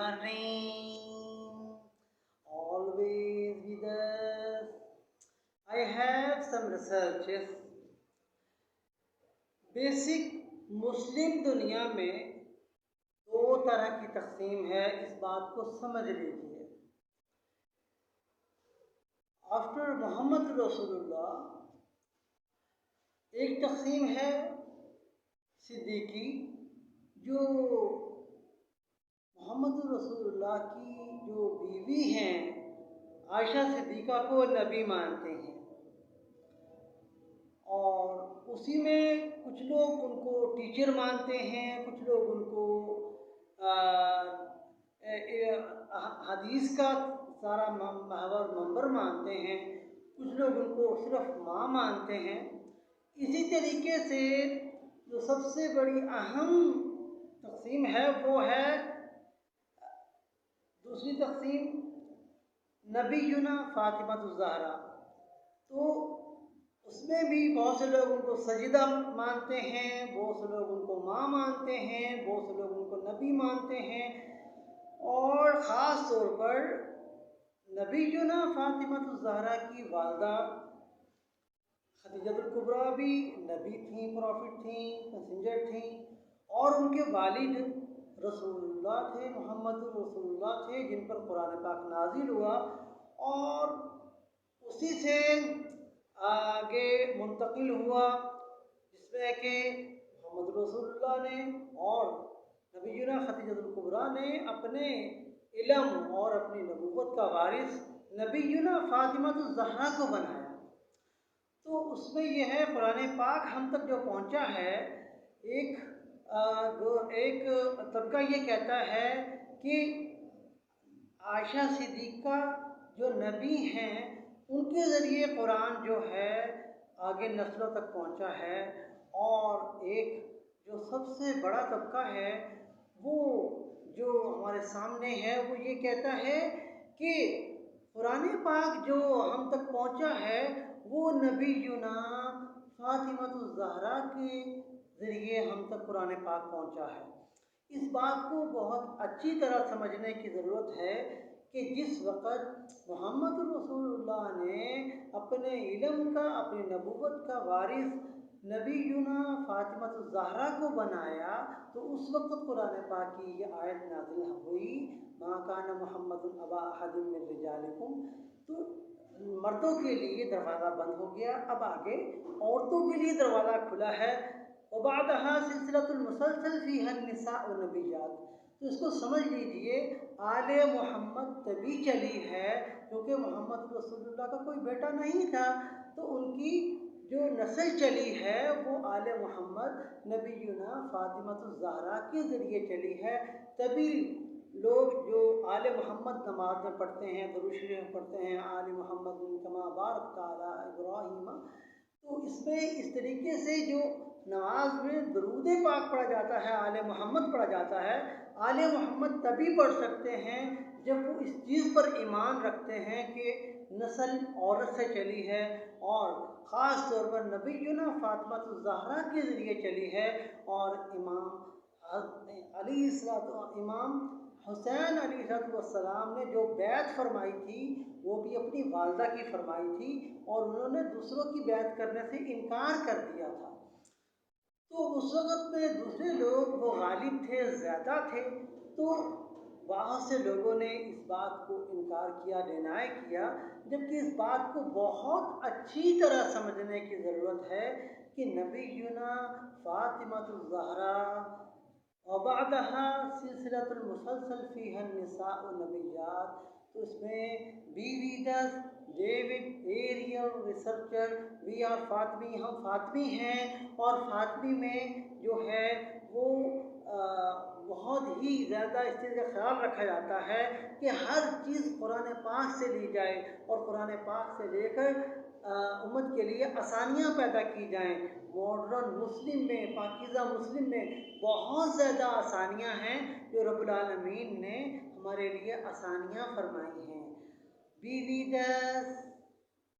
morning. Always with us. I have some researches. Basic مسلم دنیا میں دو طرح کی تقسیم ہے، اس بات کو سمجھ لیجیے۔ آفٹر محمد رسول اللہ ایک تقسیم ہے صدیقی، جو محمد رسول اللہ کی جو بیوی ہیں عائشہ صدیقہ کو نبی مانتے ہیں، اور اسی میں کچھ لوگ ان کو ٹیچر مانتے ہیں، کچھ لوگ ان کو حدیث کا سارا محور منبر مانتے ہیں، کچھ لوگ ان کو صرف ماں مانتے ہیں۔ اسی طریقے سے جو سب سے بڑی اہم تقسیم ہے وہ ہے دوسری تقسیم نبینا فاطمہ الزہرا۔ تو اس میں بھی بہت سے لوگ ان کو سجدہ مانتے ہیں، بہت سے لوگ ان کو ماں مانتے ہیں، بہت سے لوگ ان کو نبی مانتے ہیں، اور خاص طور پر نبینا فاطمہ الزہرا کی والدہ خدیجہ الکبریٰ بھی نبی تھیں، پروفٹ تھیں، میسنجر تھیں، اور ان کے والد رسول اللہ تھے، محمد رسول اللہ تھے، جن پر قرآن پاک نازل ہوا، اور اسی سے آگے منتقل ہوا، جس میں کہ محمد رسول اللہ نے اور نبینا خدیجہ الکبریٰ نے اپنے علم اور اپنی نبوت کا وارث نبینا فاطمہ الزہرا کو بنایا۔ تو اس میں یہ ہے، قرآن پاک ہم تک جو پہنچا ہے، ایک طبقہ یہ کہتا ہے کہ عائشہ صدیقہ جو نبی ہیں، ان کے ذریعے قرآن جو ہے آگے نسلوں تک پہنچا ہے، اور ایک جو سب سے بڑا طبقہ ہے وہ جو ہمارے سامنے ہے، وہ یہ کہتا ہے کہ قرآن پاک جو ہم تک پہنچا ہے وہ نبینا فاطمہ الزہرا کے ذریعے ہم تک قرآن پاک پہنچا ہے۔ اس بات کو بہت اچھی طرح سمجھنے کی ضرورت ہے کہ جس وقت محمد رسول اللہ نے اپنے علم کا، اپنی نبوت کا وارث نبینا فاطمہ الزہرا کو بنایا، تو اس وقت قرآن پاک کی یہ آیت نازل ہوئی، ما کان محمد ابا احد من رجالکم۔ تو مردوں کے لیے دروازہ بند ہو گیا، اب آگے عورتوں کے لیے دروازہ کھلا ہے، وبعدها سلسلۃ المسلسل فیہا النساء نبیات۔ تو اس کو سمجھ لیجئے، آل محمد تبھی چلی ہے کیونکہ محمد رسول اللہ کا کوئی بیٹا نہیں تھا، تو ان کی جو نسل چلی ہے وہ آل محمد نبینا فاطمہ الزہرا کے ذریعے چلی ہے۔ تبھی لوگ جو آل محمد نماز میں پڑھتے ہیں، درود شریف پڑھتے ہیں، آل محمد کما بارکت علی ابراہیم، تو اس میں اس طریقے سے جو نماز میں درود پاک پڑھا جاتا ہے، آل محمد پڑھا جاتا ہے، آل محمد تبھی پڑھ سکتے ہیں جب وہ اس چیز پر ایمان رکھتے ہیں کہ نسل عورت سے چلی ہے، اور خاص طور پر نبینا فاطمہ الزہرا کے ذریعے چلی ہے، اور امام حسین علیہ السلام نے جو بیعت فرمائی تھی وہ بھی اپنی والدہ کی فرمائی تھی، اور انہوں نے دوسروں کی بیعت کرنے سے انکار کر دیا تھا۔ تو اس وقت میں دوسرے لوگ وہ غالب تھے، زیادہ تھے، تو بہت سے لوگوں نے اس بات کو انکار کیا، ڈینائی کیا، جبکہ اس بات کو بہت اچھی طرح سمجھنے کی ضرورت ہے کہ نبینا فاطمہ الزہرا وبعدها سلسلۃ المسلسل فیہا النساء نبیات۔ تو اس میں بی ویدس David Ariel researcher we are Fatimi, ہم فاطمی ہیں، اور فاطمی میں جو ہے وہ بہت ہی زیادہ اس چیز کا خیال رکھا جاتا ہے کہ ہر چیز قرآن پاک سے لی جائے، اور قرآن پاک سے لے کر امت کے لیے آسانیاں پیدا کی جائیں۔ ماڈرن مسلم میں، پاکیزہ مسلم میں بہت زیادہ آسانیاں ہیں جو رب العالمین نے ہمارے لیے آسانیاں فرمائی ہیں۔ Be with us.